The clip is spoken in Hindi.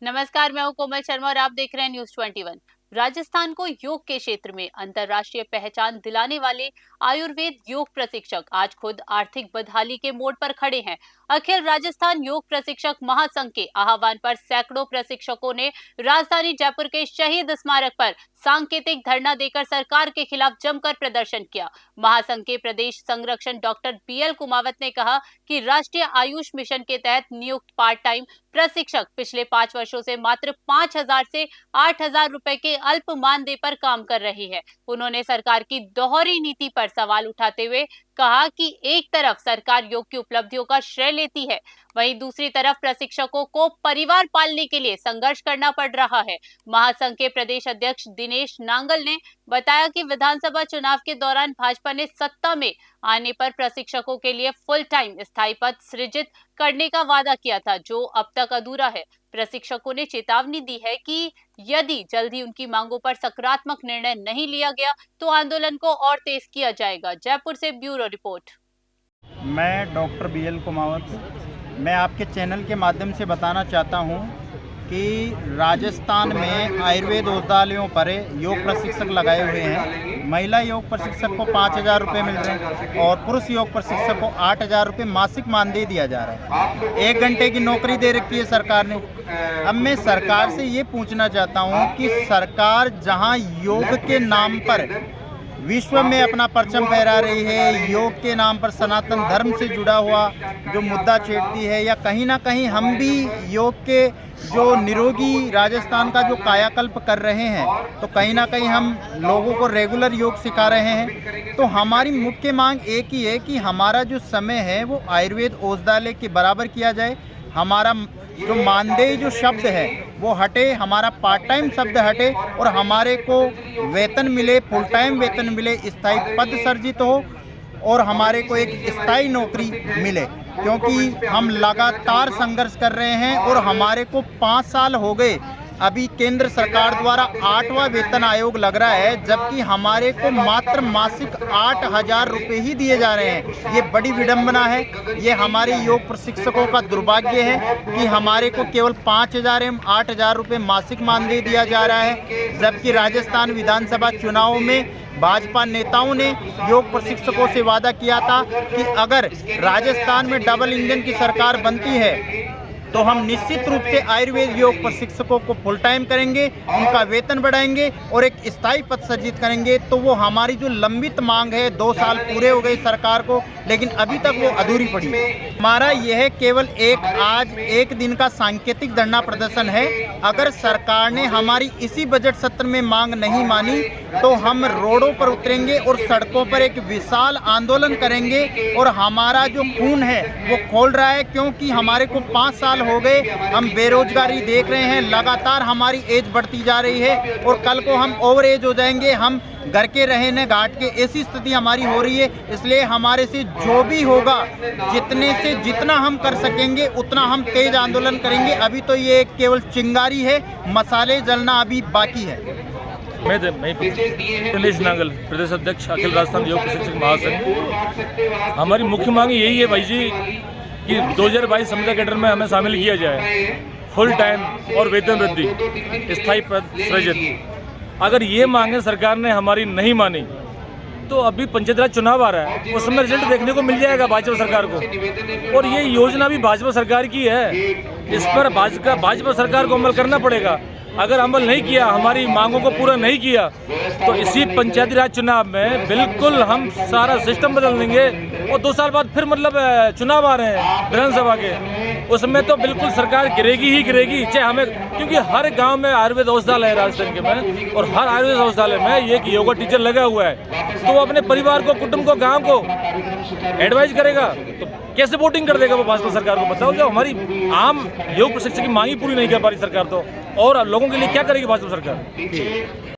नमस्कार, मैं हूं कोमल शर्मा और आप देख रहे हैं न्यूज 21। राजस्थान को योग के क्षेत्र में अंतर्राष्ट्रीय पहचान दिलाने वाले आयुर्वेद योग प्रशिक्षक आज खुद आर्थिक बदहाली के मोड़ पर खड़े हैं। अखिल राजस्थान योग प्रशिक्षक महासंघ के आह्वान पर सैकड़ों प्रशिक्षकों ने राजधानी जयपुर के शहीद स्मारक पर सांकेतिक धरना देकर सरकार के खिलाफ जमकर प्रदर्शन किया। महासंघ के प्रदेश संरक्षण डॉक्टर बीएल कुमावत ने कहा कि राष्ट्रीय आयुष मिशन के तहत नियुक्त पार्ट टाइम प्रशिक्षक पिछले 5 वर्षों से मात्र 5,000 से 8,000 रुपए के अल्प मानदेय पर काम कर रही है। उन्होंने सरकार की दोहरी नीति पर सवाल उठाते हुए कहा कि एक तरफ सरकार योग की उपलब्धियों का श्रेय लेती है, वहीं दूसरी तरफ प्रशिक्षकों को परिवार पालने के लिए संघर्ष करना पड़ रहा है। महासंघ के प्रदेश अध्यक्ष दिनेश नांगल ने बताया कि विधानसभा चुनाव के दौरान भाजपा ने सत्ता में आने पर प्रशिक्षकों के लिए फुल टाइम स्थायी पद सृजित करने का वादा किया था, जो अब तक अधूरा है। प्रशिक्षकों ने चेतावनी दी है कि यदि जल्दी उनकी मांगों पर सकारात्मक निर्णय नहीं लिया गया तो आंदोलन को और तेज किया जाएगा। जयपुर से ब्यूरो रिपोर्ट। मैं डॉक्टर बीएल कुमावत, मैं आपके चैनल के माध्यम से बताना चाहता हूं कि राजस्थान में आयुर्वेद औषधालयों पर योग प्रशिक्षक लगाए हुए हैं। महिला योग प्रशिक्षक को 5,000 रुपये मिल रहे हैं और पुरुष योग प्रशिक्षक को 8,000 रुपये मासिक मानदेय दिया जा रहा है। 1 घंटे की नौकरी दे रखी है सरकार ने। अब मैं सरकार से ये पूछना चाहता हूँ कि सरकार जहाँ योग के नाम पर विश्व में अपना परचम फहरा रही है, योग के नाम पर सनातन धर्म से जुड़ा हुआ जो मुद्दा छेड़ती है, या कहीं ना कहीं हम भी योग के जो निरोगी राजस्थान का जो कायाकल्प कर रहे हैं, तो कहीं ना कहीं हम लोगों को रेगुलर योग सिखा रहे हैं। तो हमारी मुख्य मांग एक ही है कि हमारा जो समय है वो आयुर्वेद औषधालय के बराबर किया जाए। हमारा जो मानदेय जो शब्द है वो हटे, हमारा पार्ट टाइम शब्द हटे और हमारे को वेतन मिले, फुल टाइम वेतन मिले, स्थायी पद सर्जित हो और हमारे को एक स्थायी नौकरी मिले, क्योंकि हम लगातार संघर्ष कर रहे हैं और हमारे को 5 साल हो गए। अभी केंद्र सरकार द्वारा 8वां वेतन आयोग लग रहा है, जबकि हमारे को मात्र मासिक 8,000 रुपये ही दिए जा रहे हैं। ये बड़ी विडंबना है। ये हमारे योग प्रशिक्षकों का दुर्भाग्य है कि हमारे को केवल 5,000 एवं 8,000 रुपये मासिक मानदेय दिया जा रहा है, जबकि राजस्थान विधानसभा चुनाव में भाजपा नेताओं ने योग प्रशिक्षकों से वादा किया था कि अगर राजस्थान में डबल इंजन की सरकार बनती है तो हम निश्चित रूप से आयुर्वेद योग प्रशिक्षकों को फुल टाइम करेंगे, उनका वेतन बढ़ाएंगे और एक स्थायी पद सृजित करेंगे। तो वो हमारी जो लंबित मांग है, 2 साल पूरे हो गए सरकार को, लेकिन अभी तक वो अधूरी पड़ी है। हमारा यह केवल आज एक दिन का सांकेतिक धरना प्रदर्शन है। अगर सरकार ने हमारी इसी बजट सत्र में मांग नहीं मानी तो हम रोडों पर उतरेंगे और सड़कों पर एक विशाल आंदोलन करेंगे और हमारा जो खून है वो खोल रहा है, क्योंकि हमारे को 5 साल हो गए, हम बेरोजगारी देख रहे हैं, लगातार हमारी एज बढ़ती जा रही है और कल को हम ओवर एज हो जाएंगे, हम घर के रहने घाट के, ऐसी स्थिति हमारी हो रही है। इसलिए हमारे से जो भी होगा, जितने से जितना हम कर सकेंगे उतना हम तेज आंदोलन करेंगे। अभी तो ये केवल चिंगारी है, मसाले जलना अभी बाकी है। मैं दिनेश नांगल, प्रदेश अध्यक्ष अखिल राजस्थान योग प्रशिक्षक महासंघ। हमारी मुख्य मांग यही है भाई जी कि 2022 समझौता कैडर में हमें शामिल किया जाए, फुल टाइम और वेतन वृद्धि, स्थायी पद सृजित। अगर ये मांगे सरकार ने हमारी नहीं मानी तो अभी पंचायत राज चुनाव आ रहा है, उसमें रिजल्ट देखने को मिल जाएगा भाजपा सरकार को। और ये योजना भी भाजपा सरकार की है, इस पर भाजपा सरकार को अमल करना पड़ेगा। अगर अमल नहीं किया, हमारी मांगों को पूरा नहीं किया, तो इसी पंचायती राज चुनाव में बिल्कुल हम सारा सिस्टम बदल देंगे। और 2 साल बाद फिर मतलब चुनाव आ रहे हैं विधानसभा के, उसमें तो बिल्कुल सरकार गिरेगी ही गिरेगी, चाहे हमें, क्योंकि हर गांव में आयुर्वेद औषधालय है राजस्थान के में, और हर आयुर्वेद औषधालय में एक योगा टीचर लगा हुआ है, तो वो अपने परिवार को, कुटुंब को, गाँव को एडवाइज करेगा तो कैसे वोटिंग कर देगा वो भाजपा सरकार को? बताओ, जो हमारी आम योग प्रशिक्षक की मांग ही पूरी नहीं कर पा रही सरकार, तो और लोगों के लिए क्या करेगी भाजपा सरकार?